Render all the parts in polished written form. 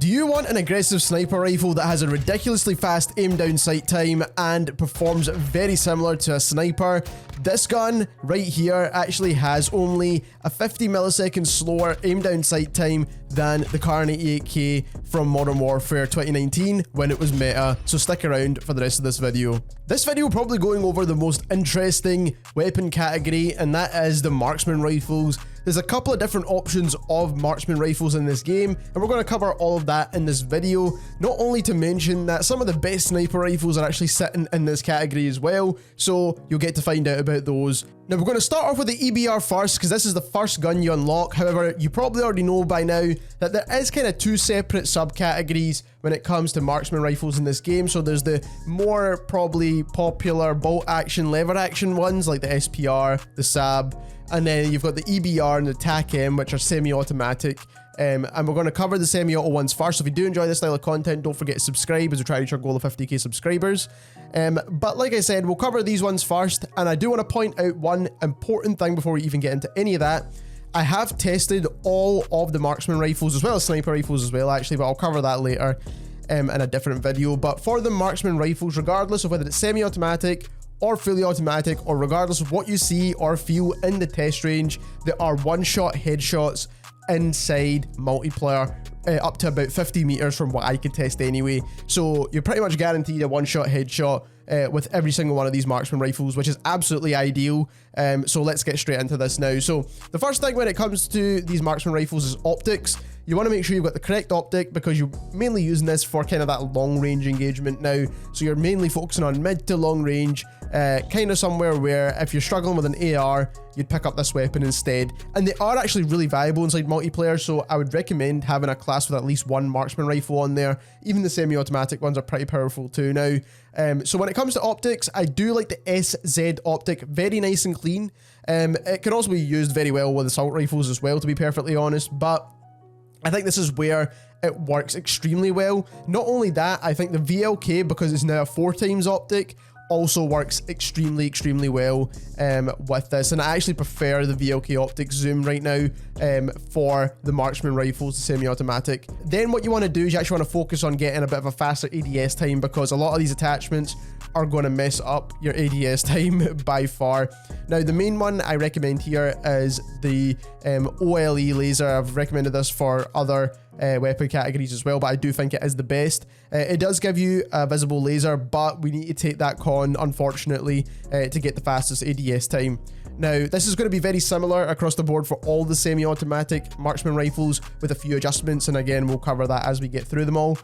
Do you want an aggressive sniper rifle that has a ridiculously fast aim down sight time and performs very similar to a sniper? This gun right here actually has only a 50 milliseconds slower aim down sight time than the Kar 98K from Modern Warfare 2019 when it was meta, so stick around for the rest of this video. This video will probably going over the most interesting weapon category, and that is the marksman rifles. There's a couple of different options of marksman rifles in this game, and we're going to cover all of that in this video, not only to mention that some of the best sniper rifles are actually sitting in this category as well, so you'll get to find out about those. Now we're going to start off with the EBR first, because this is the first gun you unlock. However, you probably already know by now that there is kind of two separate subcategories when it comes to marksman rifles in this game. So there's the more probably popular bolt action, lever action ones like the SPR, the SAB, and then you've got the EBR and the TAQ-M, which are semi-automatic. And we're going to cover the semi-auto ones first. So if you do enjoy this style of content, don't forget to subscribe as we try to reach our goal of 50k subscribers. But like I said, we'll cover these ones first. And I do want to point out one important thing before we even get into any of that. I have tested all of the marksman rifles as well as sniper rifles as well, actually, but I'll cover that later in a different video. But for the marksman rifles, regardless of whether it's semi-automatic or fully automatic, or regardless of what you see or feel in the test range, there are one-shot headshots inside multiplayer up to about 50 meters from what I could test anyway. So you're pretty much guaranteed a one-shot headshot with every single one of these marksman rifles, which is absolutely ideal. So let's get straight into this now. So the first thing when it comes to these marksman rifles is optics. You want to make sure you've got the correct optic, because you're mainly using this for kind of that long range engagement now. So you're mainly focusing on mid to long range, kind of somewhere where if you're struggling with an AR, you'd pick up this weapon instead. And they are actually really valuable inside multiplayer, so I would recommend having a class with at least one marksman rifle on there. Even the semi-automatic ones are pretty powerful too now. So when it comes to optics, I do like the SZ optic, very nice and clean. It can also be used very well with assault rifles as well, to be perfectly honest, but I think this is where it works extremely well. Not only that, I think the VLK, because it's now a 4x optic, also works extremely well with this, and I actually prefer the VLK optic zoom right now for the marksman rifles, the semi-automatic. Then what you want to do is you actually want to focus on getting a bit of a faster ADS time, because a lot of these attachments are going to mess up your ADS time by far. Now the main one I recommend here is the OLE laser. I've recommended this for other weapon categories as well, but I do think it is the best. It does give you a visible laser, but we need to take that con, unfortunately, to get the fastest ADS time. Now, this is going to be very similar across the board for all the semi-automatic marksman rifles, with a few adjustments, and again, we'll cover that as we get through them all.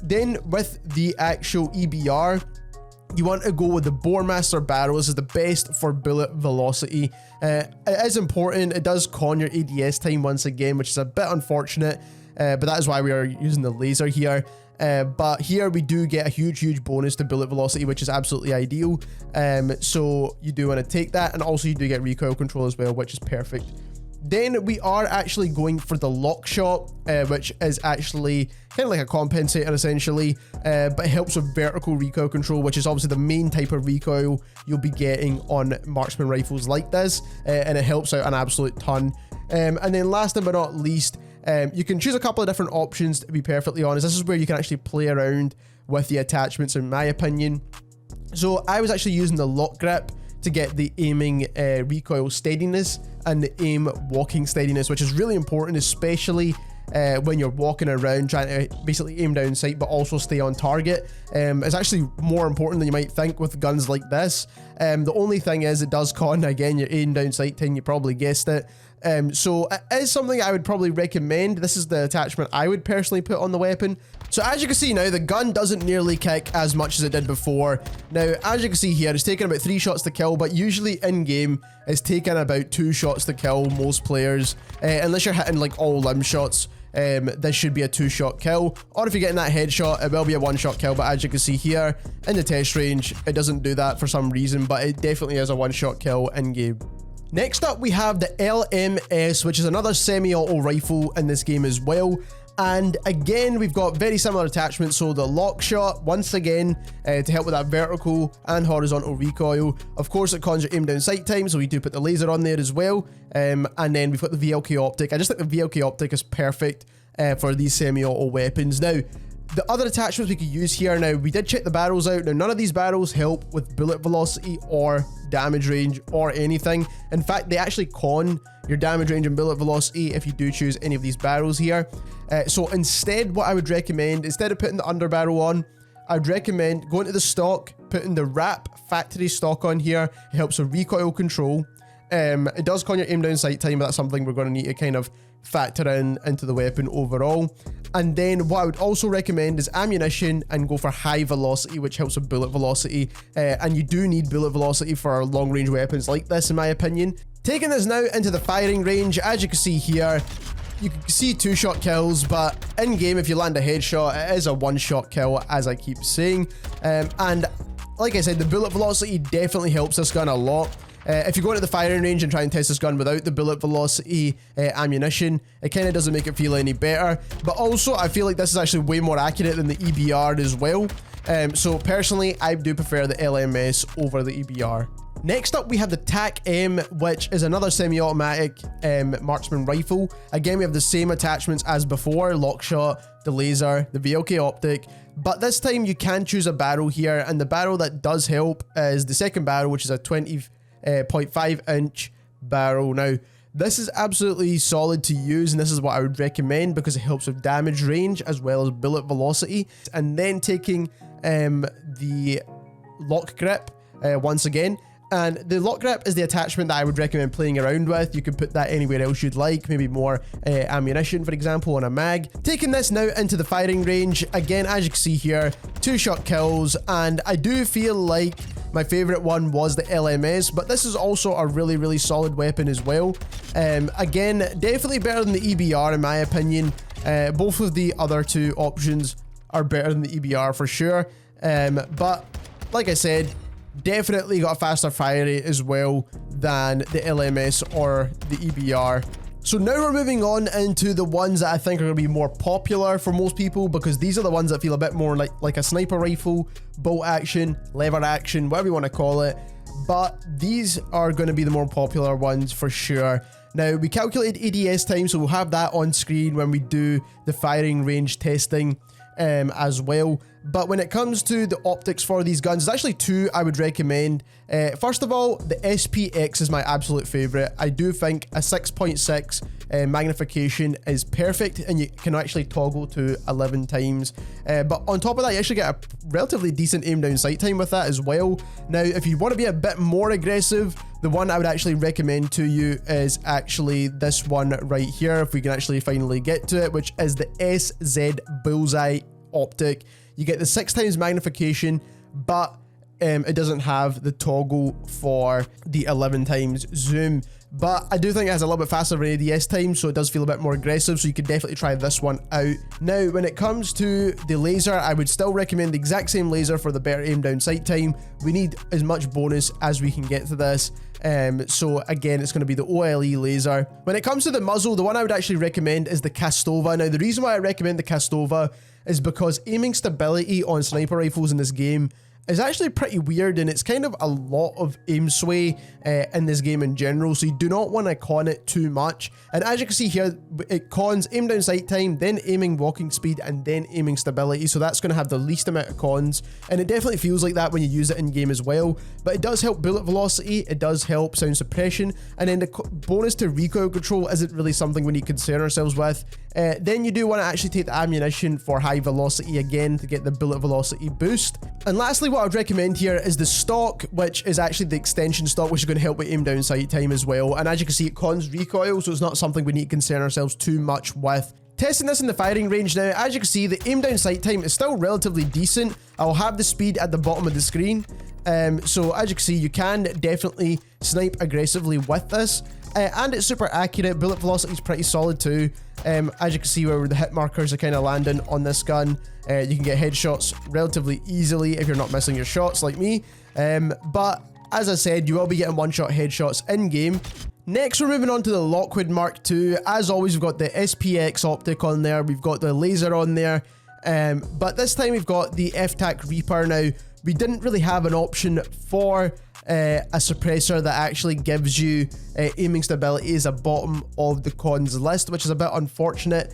Then with the actual EBR, you want to go with the Boremaster barrel. This is the best for bullet velocity. It is important. It does con your ADS time once again, which is a bit unfortunate, but that is why we are using the laser here. But here we do get a huge bonus to bullet velocity, which is absolutely ideal. So you do want to take that, and also you do get recoil control as well, which is perfect. Then we are actually going for the lock shot, which is actually kind of like a compensator essentially, but it helps with vertical recoil control, which is obviously the main type of recoil you'll be getting on marksman rifles like this, and it helps out an absolute ton. And then last but not least, you can choose a couple of different options, to be perfectly honest. This is where you can actually play around with the attachments, in my opinion. So I was actually using the lock grip to get the aiming recoil steadiness and the aim walking steadiness, which is really important, especially when you're walking around trying to basically aim down sight but also stay on target. It's actually more important than you might think with guns like this. The only thing is it does con, again, your aim down sight thing, you probably guessed it. So it is something I would probably recommend. This is the attachment I would personally put on the weapon. So as you can see now, the gun doesn't nearly kick as much as it did before. Now, as you can see here, it's taken about 3 shots to kill, but usually in game, it's taken about 2 shots to kill most players, unless you're hitting like all limb shots. This should be a 2-shot kill, or if you're getting that headshot, it will be a 1-shot kill. But as you can see here in the test range, it doesn't do that for some reason, but it definitely is a 1-shot kill in game. Next up, we have the LMS, which is another semi-auto rifle in this game as well. And again, we've got very similar attachments. So the lock shot, once again, to help with that vertical and horizontal recoil. Of course, it cons your aim down sight time, so we do put the laser on there as well. And then we've got the VLK optic. I just think the VLK optic is perfect for these semi-auto weapons. Now, the other attachments we could use here, now we did check the barrels out. Now, none of these barrels help with bullet velocity or damage range or anything. In fact, they actually con your damage range and bullet velocity if you do choose any of these barrels here. So instead, what I would recommend, instead of putting the under barrel on, I'd recommend going to the stock, putting the wrap factory stock on here. It helps with recoil control. It does con your aim down sight time, but that's something we're going to need to kind of factor into the weapon overall. And then what I would also recommend is ammunition and go for high velocity, which helps with bullet velocity. And you do need bullet velocity for long range weapons like this, in my opinion. Taking this now into the firing range, as you can see here, you can see 2-shot kills, but in game, if you land a headshot, it is a 1-shot kill, as I keep saying. And like I said, the bullet velocity definitely helps this gun a lot. If you go into the firing range and try and test this gun without the bullet velocity ammunition, it kind of doesn't make it feel any better. But also, I feel like this is actually way more accurate than the EBR as well. So personally, I do prefer the LMS over the EBR. Next up, we have the TAQ-M, which is another semi-automatic marksman rifle. Again, we have the same attachments as before, lock shot, the laser, the VLK optic, but this time you can choose a barrel here, and the barrel that does help is the second barrel, which is a 20.5 inch barrel. Now, this is absolutely solid to use, and this is what I would recommend because it helps with damage range as well as bullet velocity. And then taking the lock grip once again. And the lock grip is the attachment that I would recommend playing around with. You can put that anywhere else you'd like, maybe more ammunition, for example, on a mag. Taking this now into the firing range, again, as you can see here, 2-shot kills, and I do feel like my favorite one was the LMS, but this is also a really, really solid weapon as well. Again, definitely better than the EBR in my opinion. Both of the other two options are better than the EBR for sure. But like I said, definitely got a faster fire rate as well than the LMS or the EBR. So now we're moving on into the ones that I think are going to be more popular for most people, because these are the ones that feel a bit more like a sniper rifle, bolt action, lever action, whatever you want to call it. But these are going to be the more popular ones for sure. Now, we calculated ADS time, so we'll have that on screen when we do the firing range testing as well. But when it comes to the optics for these guns, there's actually two I would recommend. First of all, the SPX is my absolute favorite. I do think a 6.6 magnification is perfect, and you can actually toggle to 11 times. But on top of that, you actually get a relatively decent aim down sight time with that as well. Now, if you want to be a bit more aggressive, the one I would actually recommend to you is actually this one right here, if we can actually finally get to it, which is the SZ Bullseye optic. You get the 6 times magnification, but it doesn't have the toggle for the 11 times zoom. But I do think it has a little bit faster ADS time, so it does feel a bit more aggressive, so you could definitely try this one out. Now, when it comes to the laser, I would still recommend the exact same laser for the better aim down sight time. We need as much bonus as we can get to this. So again, it's going to be the OLE laser. When it comes to the muzzle, the one I would actually recommend is the Castova. Now, the reason why I recommend the Castova is because aiming stability on sniper rifles in this game is actually pretty weird, and it's kind of a lot of aim sway in this game in general, so you do not want to con it too much. And as you can see here, it cons aim down sight time, then aiming walking speed, and then aiming stability, so that's going to have the least amount of cons, and it definitely feels like that when you use it in game as well. But it does help bullet velocity, it does help sound suppression, and then the bonus to recoil control isn't really something we need to concern ourselves with. Then you do want to actually take the ammunition for high velocity again to get the bullet velocity boost. And lastly, what I would recommend here is the stock, which is actually the extension stock, which is going to help with aim down sight time as well. And as you can see, it cons recoil, so it's not something we need to concern ourselves too much with. Testing this in the firing range now, as you can see, the aim down sight time is still relatively decent. I'll have the speed at the bottom of the screen. So as you can see, you can definitely snipe aggressively with this. And it's super accurate. Bullet velocity is pretty solid too. As you can see where the hit markers are kind of landing on this gun. You can get headshots relatively easily if you're not missing your shots like me. But as I said, you will be getting one-shot headshots in game. Next, we're moving on to the LOCKWOOD MK2. As always, we've got the SPX optic on there. We've got the laser on there. But this time we've got the TAQ Reaper. Now, we didn't really have an option for a suppressor that actually gives you aiming stability as a bottom of the cons list, which is a bit unfortunate.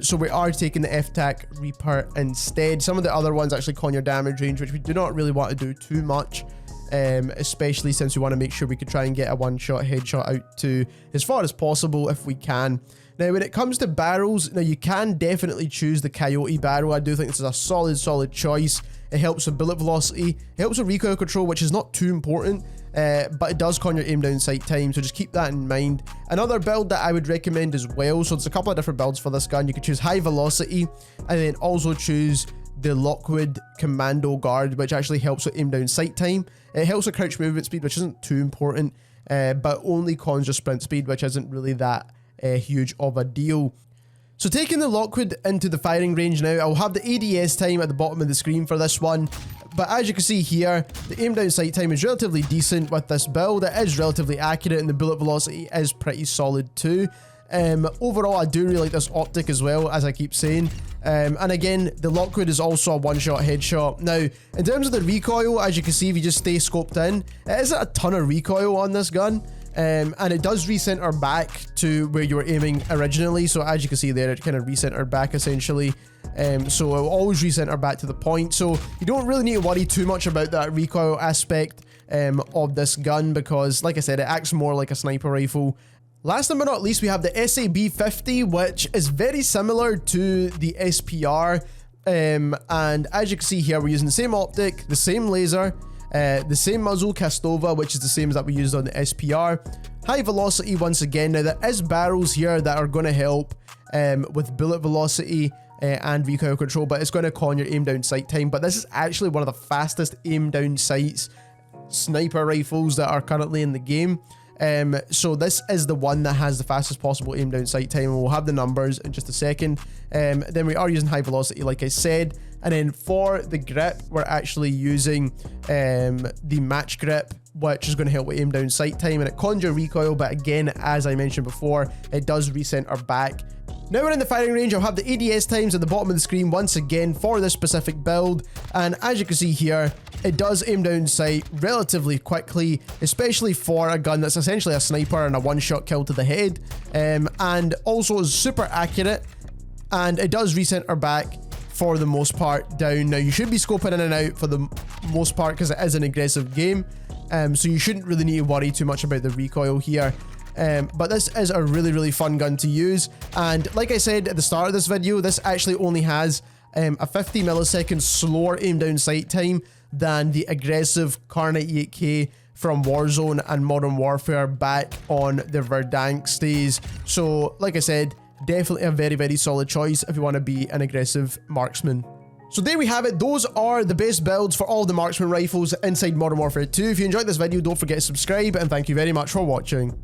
So we are taking the TAQ Reaper instead. Some of the other ones actually con your damage range, which we do not really want to do too much. Especially since we want to make sure we could try and get a one-shot headshot out to as far as possible if we can. Now, when it comes to barrels, now you can definitely choose the Coyote barrel. I do think this is a solid choice. It helps with bullet velocity, it helps with recoil control, which is not too important, but it does con your aim down sight time, so just keep that in mind. Another build that I would recommend as well, so there's a couple of different builds for this gun. You could choose high velocity, and then also choose the LOCKWOOD Commando Guard, which actually helps with aim down sight time. It helps with crouch movement speed, which isn't too important, but only cons your sprint speed, which isn't really that huge of a deal. So taking the LOCKWOOD into the firing range now, I'll have the ADS time at the bottom of the screen for this one. But as you can see here, the aim down sight time is relatively decent with this build. It is relatively accurate and the bullet velocity is pretty solid too. Overall, I do really like this optic as well, as I keep saying. And again, the LOCKWOOD is also a one-shot headshot. Now, in terms of the recoil, as you can see, if you just stay scoped in, it isn't a ton of recoil on this gun. And it does recenter back to where you were aiming originally. So as you can see there, it kind of recentered back essentially. So it will always recenter back to the point. So you don't really need to worry too much about that recoil aspect of this gun, because like I said, it acts more like a sniper rifle. Last but not least, we have the SAB-50, which is very similar to the SPR. And as you can see here, we're using the same optic, the same laser, the same muzzle Castova, which is the same as that we used on the SPR. High velocity once again. Now there is barrels here that are going to help with bullet velocity and recoil control, but it's going to con your aim down sight time. But this is actually one of the fastest aim down sights sniper rifles that are currently in the game. So this is the one that has the fastest possible aim down sight time, and we'll have the numbers in just a second. Then we are using high velocity, like I said. And then for the grip, we're actually using the match grip, which is going to help with aim down sight time, and it cons your recoil, but again, as I mentioned before, it does recenter back. Now we're in the firing range. I'll have the ADS times at the bottom of the screen once again for this specific build, and as you can see here, it does aim down sight relatively quickly, especially for a gun that's essentially a sniper and a one-shot kill to the head, and also is super accurate, and it does recenter back for the most part down. Now you should be scoping in and out for the most part because it is an aggressive game, so you shouldn't really need to worry too much about the recoil here. But this is a really fun gun to use, and like I said at the start of this video, this actually only has a 50 millisecond slower aim down sight time than the aggressive Kar98K from Warzone and Modern Warfare back on the Verdansk days. So like I said, definitely a very solid choice if you want to be an aggressive marksman. So there we have it. Those are the best builds for all the marksman rifles inside Modern Warfare 2. If you enjoyed this video, don't forget to subscribe, and thank you very much for watching.